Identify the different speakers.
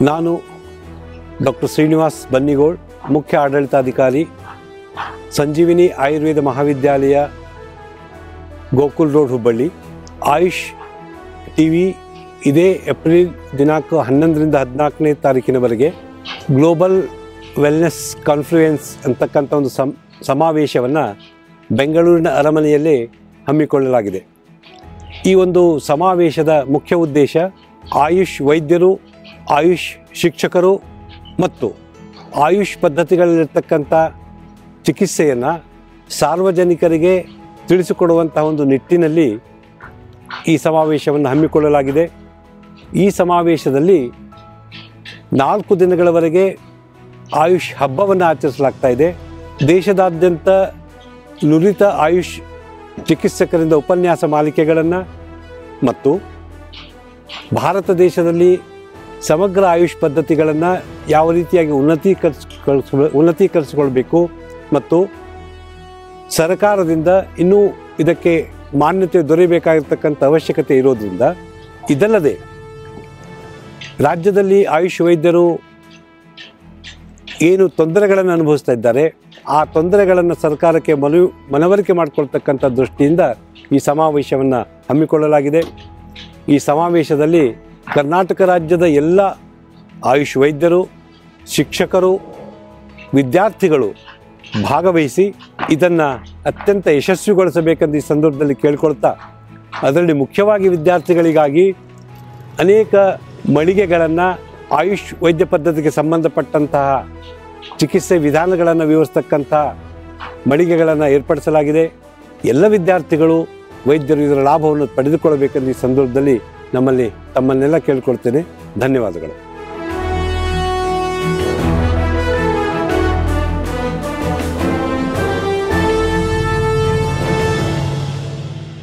Speaker 1: ನಾನು ಡಾಕ್ಟರ್ ಶ್ರೀನಿವಾಸ್ ಬನ್ನಿಗೋಳ್, ಮುಖ್ಯ ಆಡಳಿತಾಧಿಕಾರಿ, ಸಂಜೀವಿನಿ ಆಯುರ್ವೇದ ಮಹಾವಿದ್ಯಾಲಯ, ಗೋಕುಲ್ ರೋಡ್, ಹುಬ್ಬಳ್ಳಿ. ಆಯುಷ್ ಟಿವಿ ಇದೇ ಏಪ್ರಿಲ್ ದಿನಾಂಕ 11ರಿಂದ 14ನೇ ತಾರೀಕಿನವರೆಗೆ ಗ್ಲೋಬಲ್ ವೆಲ್ನೆಸ್ ಕಾನ್ಫರೆನ್ಸ್ ಅಂತಕ್ಕಂಥ ಒಂದು ಸಮಾವೇಶವನ್ನು ಬೆಂಗಳೂರಿನ ಅರಮನೆಯಲ್ಲೇ ಹಮ್ಮಿಕೊಳ್ಳಲಾಗಿದೆ. ಈ ಒಂದು ಸಮಾವೇಶದ ಮುಖ್ಯ ಉದ್ದೇಶ ಆಯುಷ್ ವೈದ್ಯರು, ಆಯುಷ್ ಶಿಕ್ಷಕರು ಮತ್ತು ಆಯುಷ್ ಪದ್ಧತಿಗಳಲ್ಲಿರ್ತಕ್ಕಂಥ ಚಿಕಿತ್ಸೆಯನ್ನು ಸಾರ್ವಜನಿಕರಿಗೆ ತಿಳಿಸಿಕೊಡುವಂತಹ ಒಂದು ನಿಟ್ಟಿನಲ್ಲಿ ಈ ಸಮಾವೇಶವನ್ನು ಹಮ್ಮಿಕೊಳ್ಳಲಾಗಿದೆ. ಈ ಸಮಾವೇಶದಲ್ಲಿ 4 ದಿನಗಳವರೆಗೆ ಆಯುಷ್ ಹಬ್ಬವನ್ನು ಆಚರಿಸಲಾಗ್ತಾ ಇದೆ. ದೇಶದಾದ್ಯಂತ ನುರಿತ ಆಯುಷ್ ಚಿಕಿತ್ಸಕರಿಂದ ಉಪನ್ಯಾಸ ಮಾಲಿಕೆಗಳನ್ನು ಮತ್ತು ಭಾರತ ದೇಶದಲ್ಲಿ ಸಮಗ್ರ ಆಯುಷ್ ಪದ್ಧತಿಗಳನ್ನು ಯಾವ ರೀತಿಯಾಗಿ ಉನ್ನತೀಕರಿಸಿಕೊಳ್ಬೇಕು ಮತ್ತು ಸರ್ಕಾರದಿಂದ ಇನ್ನೂ ಇದಕ್ಕೆ ಮಾನ್ಯತೆ ದೊರೆಯಬೇಕಾಗಿರ್ತಕ್ಕಂಥ ಅವಶ್ಯಕತೆ ಇರೋದ್ರಿಂದ, ಇದಲ್ಲದೆ ರಾಜ್ಯದಲ್ಲಿ ಆಯುಷ್ ವೈದ್ಯರು ಏನು ತೊಂದರೆಗಳನ್ನು ಅನುಭವಿಸ್ತಾ ಇದ್ದಾರೆ, ಆ ತೊಂದರೆಗಳನ್ನು ಸರ್ಕಾರಕ್ಕೆ ಮನವರಿಕೆ ಮಾಡಿಕೊಳ್ತಕ್ಕಂಥ ದೃಷ್ಟಿಯಿಂದ ಈ ಸಮಾವೇಶವನ್ನು ಹಮ್ಮಿಕೊಳ್ಳಲಾಗಿದೆ. ಈ ಸಮಾವೇಶದಲ್ಲಿ ಕರ್ನಾಟಕ ರಾಜ್ಯದ ಎಲ್ಲ ಆಯುಷ್ ವೈದ್ಯರು, ಶಿಕ್ಷಕರು, ವಿದ್ಯಾರ್ಥಿಗಳು ಭಾಗವಹಿಸಿ ಇದನ್ನು ಅತ್ಯಂತ ಯಶಸ್ವಿಗೊಳಿಸಬೇಕೆಂದು ಈ ಸಂದರ್ಭದಲ್ಲಿ ಕೇಳ್ಕೊಳ್ತಾ, ಅದರಲ್ಲಿ ಮುಖ್ಯವಾಗಿ ವಿದ್ಯಾರ್ಥಿಗಳಿಗಾಗಿ ಅನೇಕ ಮಳಿಗೆಗಳನ್ನು, ಆಯುಷ್ ವೈದ್ಯ ಪದ್ಧತಿಗೆ ಸಂಬಂಧಪಟ್ಟಂತಹ ಚಿಕಿತ್ಸೆ ವಿಧಾನಗಳನ್ನು ವಿವರಿಸ್ತಕ್ಕಂಥ ಮಳಿಗೆಗಳನ್ನು ಏರ್ಪಡಿಸಲಾಗಿದೆ. ಎಲ್ಲ ವಿದ್ಯಾರ್ಥಿಗಳು, ವೈದ್ಯರು ಇದರ ಲಾಭವನ್ನು ಪಡೆದುಕೊಳ್ಳಬೇಕೆಂದು ಈ ಸಂದರ್ಭದಲ್ಲಿ ತಮ್ಮನ್ನೆಲ್ಲ ಕೇಳ್ಕೊಳ್ತೇನೆ. ಧನ್ಯವಾದಗಳು.